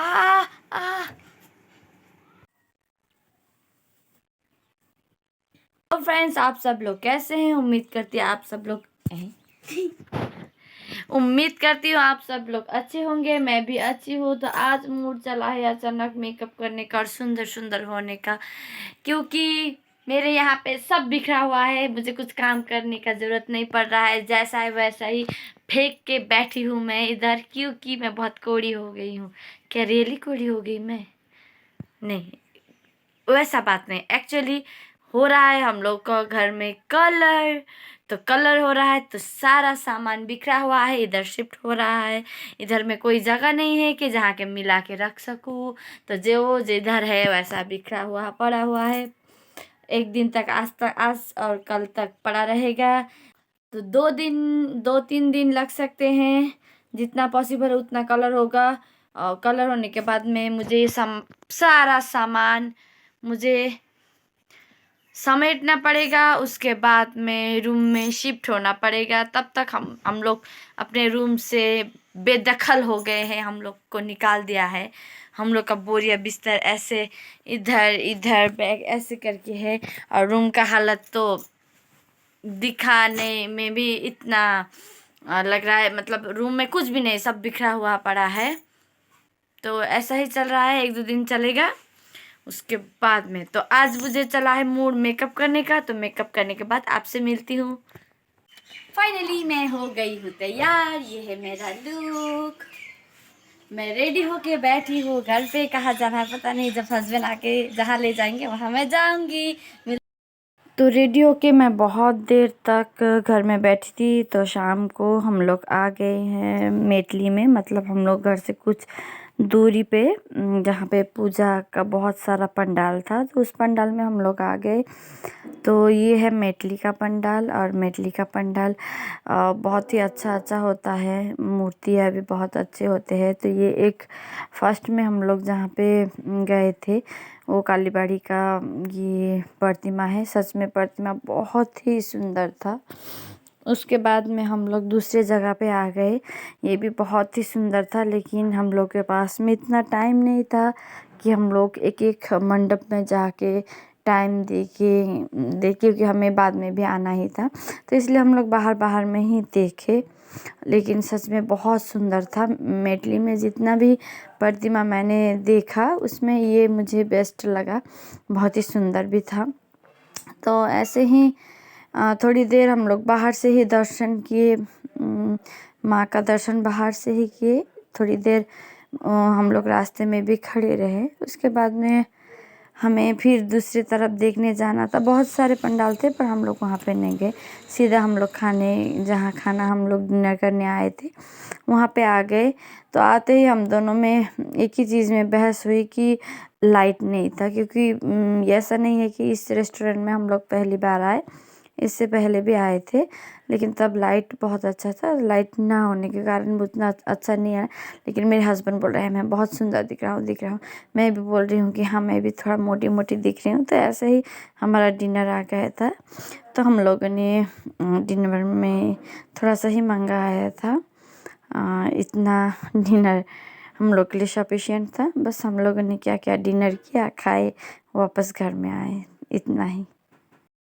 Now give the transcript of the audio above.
आ आ तो फ्रेंड्स, आप सब लोग कैसे हैं? उम्मीद करती हूँ आप सब लोग अच्छे होंगे। मैं भी अच्छी हूँ। तो आज मूड चला है अचानक मेकअप करने का और सुंदर सुंदर होने का, क्योंकि मेरे यहाँ पे सब बिखरा हुआ है। मुझे कुछ काम करने का जरूरत नहीं पड़ रहा है, जैसा है वैसा ही फेंक के बैठी हूँ मैं इधर, क्योंकि मैं बहुत कोड़ी हो गई हूँ। क्या रियली कोड़ी हो गई मैं? नहीं, वैसा बात नहीं। एक्चुअली हो रहा है हम लोग का घर में कलर, तो कलर हो रहा है तो सारा सामान बिखरा हुआ है, इधर शिफ्ट हो रहा है। इधर में कोई जगह नहीं है कि जहाँ के मिला के रख सकूँ, तो जो जिधर है वैसा बिखरा हुआ पड़ा हुआ है। एक दिन तक, आज और कल तक पड़ा रहेगा। तो 2-3 दिन लग सकते हैं, जितना पॉसिबल उतना कलर होगा। और कलर होने के बाद में मुझे सारा सामान मुझे समेटना पड़ेगा। उसके बाद में रूम में शिफ्ट होना पड़ेगा। तब तक हम लोग अपने रूम से बेदखल हो गए हैं। हम लोग को निकाल दिया है। हम लोग का बोरिया बिस्तर ऐसे इधर इधर बैग ऐसे करके है। और रूम का हालत तो दिखाने में भी इतना लग रहा है, मतलब रूम में कुछ भी नहीं, सब बिखरा हुआ पड़ा है। तो ऐसा ही चल रहा है, 1-2 दिन चलेगा। उसके बाद में तो आज मुझे चला है मूड मेकअप करने का, तो मेकअप करने के बाद आपसे मिलती हूँ। फाइनली मैं हो गई हूँ तैयार। ये है मेरा लुक। मैं रेडी होके बैठी हूँ। घर पे कहाँ जाना है पता नहीं, जब हस्बैंड आके जहाँ ले जाएंगे वहाँ मैं जाऊंगी। तो रेडी होके मैं बहुत देर तक घर में बैठी थी। तो शाम को हम लोग आ गए हैं मेटली में, मतलब हम लोग घर से कुछ दूरी पे, जहाँ पे पूजा का बहुत सारा पंडाल था, तो उस पंडाल में हम लोग आ गए। तो ये है मेटली का पंडाल। और मेटली का पंडाल बहुत ही अच्छा होता है। मूर्तियाँ भी बहुत अच्छे होते हैं। तो ये एक फर्स्ट में हम लोग जहाँ पे गए थे, वो कालीबाड़ी का ये प्रतिमा है। सच में प्रतिमा बहुत ही सुंदर था। उसके बाद में हम लोग दूसरे जगह पे आ गए। ये भी बहुत ही सुंदर था, लेकिन हम लोग के पास में इतना टाइम नहीं था कि हम लोग एक एक मंडप में जाके टाइम देखे, क्योंकि हमें बाद में भी आना ही था। तो इसलिए हम लोग बाहर बाहर में ही देखे। लेकिन सच में बहुत सुंदर था। मेटली में जितना भी प्रतिमा मैंने देखा, उसमें ये मुझे बेस्ट लगा। बहुत ही सुंदर भी था। तो ऐसे ही थोड़ी देर हम लोग बाहर से ही दर्शन किए। माँ का दर्शन बाहर से ही किए। थोड़ी देर हम लोग रास्ते में भी खड़े रहे। उसके बाद में हमें फिर दूसरी तरफ देखने जाना था। बहुत सारे पंडाल थे, पर हम लोग वहाँ पे नहीं गए। सीधा हम लोग जहाँ खाना हम लोग डिनर करने आए थे वहाँ पे आ गए। तो आते ही हम दोनों में एक ही चीज़ में बहस हुई कि लाइट नहीं था। क्योंकि ऐसा नहीं है कि इस रेस्टोरेंट में हम लोग पहली बार आए, इससे पहले भी आए थे, लेकिन तब लाइट बहुत अच्छा था। लाइट ना होने के कारण वो उतना अच्छा नहीं आया। लेकिन मेरे हस्बैंड बोल रहे हैं मैं बहुत सुंदर दिख रहा हूँ। मैं भी बोल रही हूँ कि हाँ, मैं भी थोड़ा मोटी मोटी दिख रही हूँ। तो ऐसे ही हमारा डिनर आ गया था। तो हम लोगों ने डिनर में थोड़ा सा ही मंगाया था। इतना डिनर हम लोग के लिए सफिशिएंट था। बस हम लोगों ने क्या क्या डिनर किया, खाए, वापस घर में आए, इतना ही।